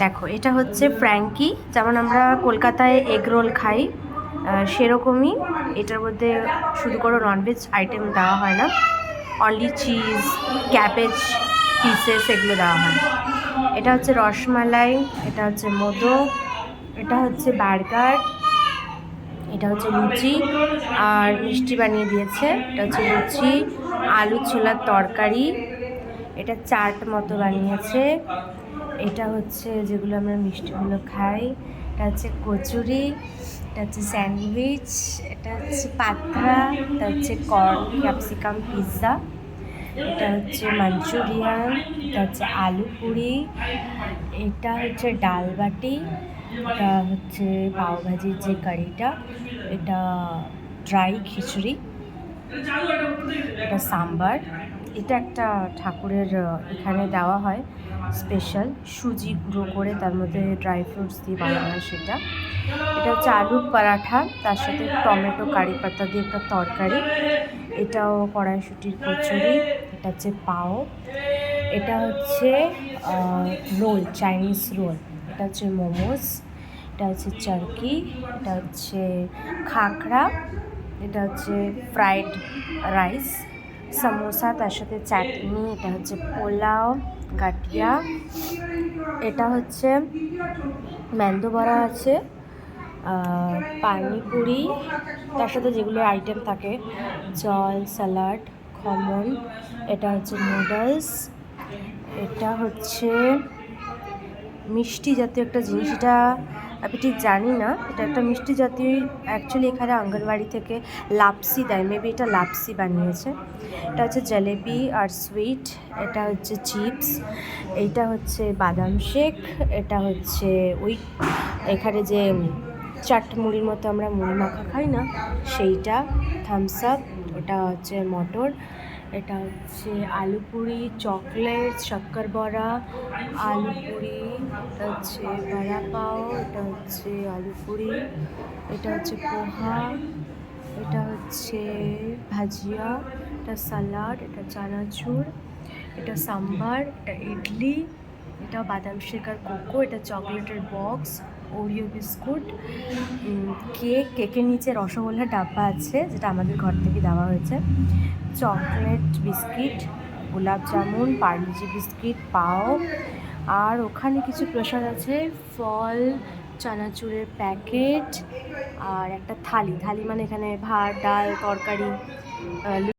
দেখো, এটা হচ্ছে ফ্র্যাঙ্কি, যেমন আমরা কলকাতায় এগ রোল খাই সেরকমই। এটার মধ্যে শুধু কোনো ননভেজ আইটেম দেওয়া হয় না, অনলি চিজ, ক্যাবেজ পিসেস এগুলো দেওয়া হয়। এটা হচ্ছে রসমালাই, এটা হচ্ছে মোদক, এটা হচ্ছে বার্গার, এটা হচ্ছে লুচি আর মিষ্টি বানিয়ে দিয়েছে। এটা হচ্ছে লুচি, আলু ছোলার তরকারি, এটা চাট মতো বানিয়েছে। এটা হচ্ছে যেগুলো আমরা মিষ্টিগুলো খাই, এটা হচ্ছে কচুরি, এটা হচ্ছে স্যান্ডউইচ, এটা হচ্ছে পাত্রা, এটা হচ্ছে কর্ন ক্যাপসিকাম পিৎজা, এটা হচ্ছে মাঞ্চুরিয়ান, এটা হচ্ছে আলু পুরি, এটা হচ্ছে ডাল বাটি, এটা হচ্ছে পাওভাজির যে কারিটা, এটা ড্রাই খিচুড়ি, এটা সাম্বার, এটা একটা ঠাকুরের এখানে দেওয়া হয় স্পেশাল সুজি গুঁড়ো করে, তার মধ্যে ড্রাই ফ্রুটস দিয়ে বানানো হয় সেটা। এটা হচ্ছে আলুর পরাঠা, তার সাথে টমেটো কারি পাতা দিয়ে একটা তরকারি, এটাও কড়াইশুঁটির কচুরি, এটা হচ্ছে পাও, এটা হচ্ছে রোল, চাইনিজ রোল, এটা হচ্ছে মোমোস, এটা হচ্ছে চারকি, এটা হচ্ছে খাখরা, এটা হচ্ছে ফ্রাইড রাইস, সামোসা তার সাথে চাটনি, এটা হচ্ছে পোলাও গাঠিয়া, এটা হচ্ছে ম্যান্দো বড়া আছে, পানিপুরি, তার সাথে যেগুলো আইটেম থাকে জল, স্যালাড, খমন, এটা হচ্ছে নুডলস, এটা হচ্ছে মিষ্টি জাতীয় একটা জিনিস, এটা আমি ঠিক জানি না, এটা একটা মিষ্টি জাতীয়, অ্যাকচুয়ালি এখানে আঙ্গনবাড়ি থেকে লাপসি দেয়, মেবি এটা লাপসি বানিয়েছে। এটা হচ্ছে জলেবি আর সুইট, এটা হচ্ছে চিপস, এইটা হচ্ছে বাদাম শেক, এটা হচ্ছে ওই এখানে যে চাট মুড়ির মতো আমরা মুড়ি মাখা খাই না সেইটা, থামস আপ, ওটা হচ্ছে মটর, এটা হচ্ছে আলু পুরি, চকলেট, শক্কর বড়া, আলু পুরি, এটা হচ্ছে বড়া পাও, এটা হচ্ছে আলু পুরি, এটা হচ্ছে পোহা, এটা হচ্ছে ভাজিয়া, এটা সালাড, এটা চানাচুর, এটা সাম্বার, এটা ইডলি, এটা বাদাম শেক আর কোকো, এটা চকলেটের বক্স, ওরিও বিস্কুট, কেকের নিচে রসগোল্লার ডাব্বা আছে যেটা আমাদের ঘর থেকে দেওয়া হয়েছে, চকলেট বিস্কিট, গোলাপ জামুন, পার্লিজি বিস্কিট, পাও, আর ওখানে কিছু প্রসাদ আছে, ফল, চানাচুরের প্যাকেট, আর একটা থালি মানে এখানে ভাত, ডাল, তরকারি,